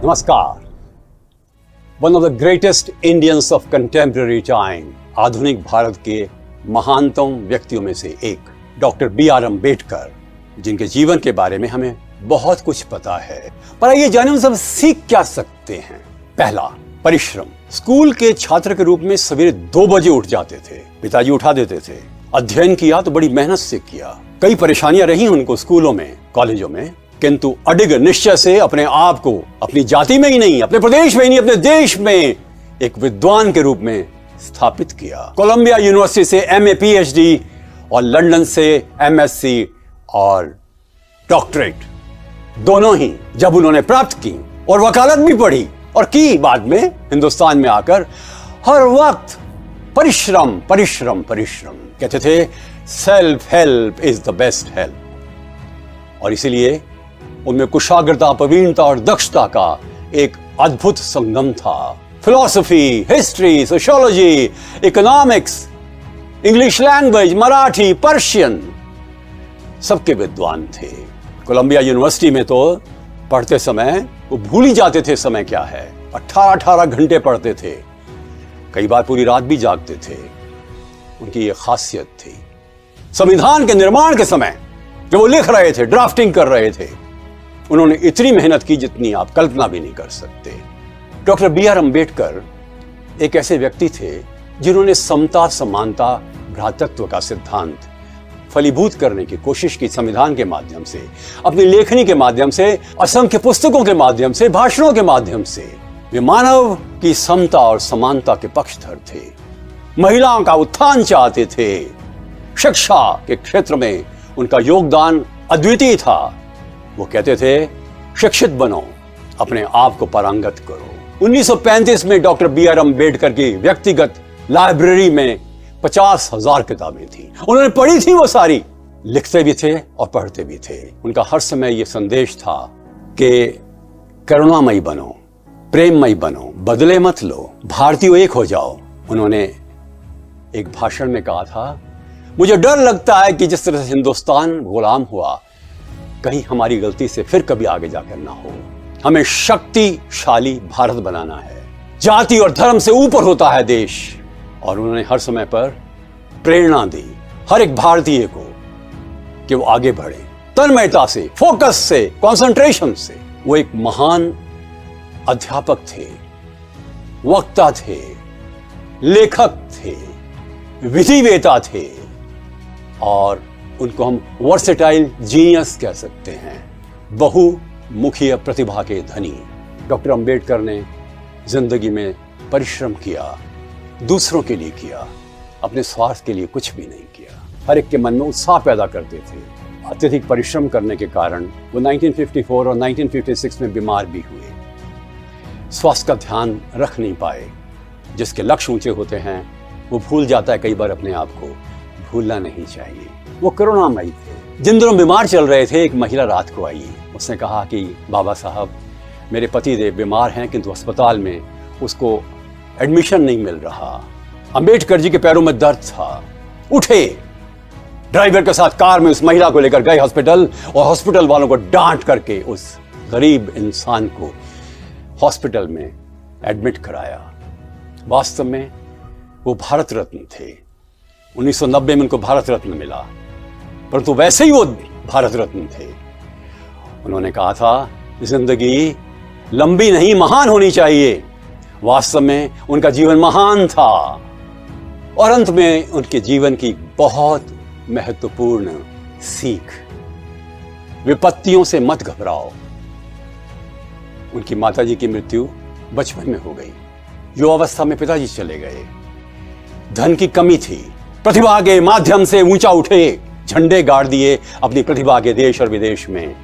नमस्कार। One of the greatest Indians of contemporary time, आधुनिक भारत के महानतम व्यक्तियों में से एक डॉक्टर बी.आर. अम्बेडकर, जिनके जीवन के बारे में हमें बहुत कुछ पता है। पर आइए जानें हम सब सीख क्या सकते हैं। पहला, परिश्रम। स्कूल के छात्र के रूप में सवेरे 2 बजे उठ जाते थे, पिताजी उठा देते थे। अध्ययन किया तो बड़ी मेहनत से किया। कई परेशानियां रही उनको स्कूलों में, कॉलेजों में, किंतु अडिग निश्चय से अपने आप को अपनी जाति में ही नहीं, अपने प्रदेश में ही नहीं, अपने देश में एक विद्वान के रूप में स्थापित किया। कोलंबिया यूनिवर्सिटी से एमए, पीएचडी और लंदन से एमएससी और डॉक्टरेट दोनों ही जब उन्होंने प्राप्त की और वकालत भी पढ़ी और की बाद में हिंदुस्तान में आकर, हर वक्त परिश्रम परिश्रम परिश्रम कहते थे। Self help is the best help. और इसीलिए उनमें कुशाग्रता, प्रवीणता और दक्षता का एक अद्भुत संगम था। Philosophy, history, sociology, economics, English language, Marathi, Persian, सबके विद्वान थे। कोलंबिया यूनिवर्सिटी में तो पढ़ते समय वो भूल ही जाते थे समय क्या है। 18-18 घंटे पढ़ते थे, कई बार पूरी रात भी जागते थे। उनकी ये खासियत थी। संविधान के निर्माण के समय जब वो लिख रहे थे, ड्राफ्टिंग कर रहे थे, उन्होंने इतनी मेहनत की जितनी आप कल्पना भी नहीं कर सकते। Doctor B R. अम्बेडकर एक ऐसे व्यक्ति थे जिन्होंने समता, समानता, भ्रातृत्व का सिद्धांत फलीभूत करने की कोशिश की। संविधान के माध्यम से, अपनी लेखनी के माध्यम से, असंख्य पुस्तकों के माध्यम से, भाषणों के माध्यम से वे मानव की समता और समानता के पक्षधर थे। महिलाओं का उत्थान चाहते थे। शिक्षा के क्षेत्र में उनका योगदान अद्वितीय था। वो कहते थे, शिक्षित बनो, अपने आप को पारंगत करो। 1935 में डॉक्टर बी.आर. अम्बेडकर की व्यक्तिगत लाइब्रेरी में 50,000 किताबें थी। उन्होंने पढ़ी थी वो सारी, लिखते भी थे और पढ़ते भी थे। उनका हर समय ये संदेश था कि करुणामयी बनो, प्रेममयी बनो, बदले मत लो, भारतीय एक हो जाओ। उन्होंने एक भाषण में कहा था, मुझे डर लगता है कि जिस तरह से हिंदुस्तान गुलाम हुआ, कहीं हमारी गलती से फिर कभी आगे जाकर ना हो। हमें शक्तिशाली भारत बनाना है। जाति और धर्म से ऊपर होता है देश। और उन्होंने हर समय पर प्रेरणा दी हर एक भारतीय को कि वो आगे बढ़े, तन्मयता से, फोकस से, कंसंट्रेशन से। वो एक महान अध्यापक थे, वक्ता थे, लेखक थे, विधिवेता थे और उनको हम वर्सेटाइल जीनियस कह सकते हैं, बहुमुखीय प्रतिभा के धनी। डॉक्टर अम्बेडकर ने जिंदगी में परिश्रम किया, दूसरों के लिए किया, अपने स्वार्थ के लिए कुछ भी नहीं किया। हर एक के मन में उत्साह पैदा करते थे। अत्यधिक परिश्रम करने के कारण वो 1954 और 1956 में बीमार भी हुए। स्वास्थ्य का ध्यान रख नहीं पाए। जिसके लक्ष्य ऊंचे होते हैं वो भूल जाता है कई बार अपने आप को। भूलना नहीं चाहिए। वो करुणामयी थे। जिन दिनों बीमार चल रहे थे, एक महिला रात को आई। उसने कहा कि बाबा साहब, मेरे पति देव बीमार हैं किंतु अस्पताल में उसको एडमिशन नहीं मिल रहा। अंबेडकर जी के पैरों में दर्द था। उठे, ड्राइवर के साथ कार में उस महिला को लेकर गए हॉस्पिटल और हॉस्पिटल वालों को डांट करके उस गरीब इंसान को हॉस्पिटल में एडमिट कराया। वास्तव में वो भारत रत्न थे। 1990 में उनको भारत रत्न मिला, परंतु वैसे ही वो भारत रत्न थे। उन्होंने कहा था, जिंदगी लंबी नहीं, महान होनी चाहिए। वास्तव में उनका जीवन महान था। और अंत में उनके जीवन की बहुत महत्वपूर्ण सीख, विपत्तियों से मत घबराओ। उनकी माताजी की मृत्यु बचपन में हो गई। युवावस्था में पिताजी चले गए। धन की कमी थी। प्रतिभा के माध्यम से ऊंचा उठे, झंडे गाड़ दिए अपनी प्रतिभा के देश और विदेश में।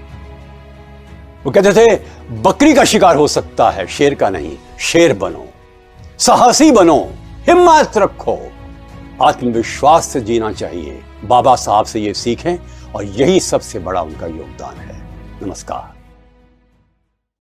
वो कहते थे, बकरी का शिकार हो सकता है, शेर का नहीं। शेर बनो, साहसी बनो, हिम्मत रखो, आत्मविश्वास से जीना चाहिए। बाबा साहब से ये सीखें और यही सबसे बड़ा उनका योगदान है। नमस्कार।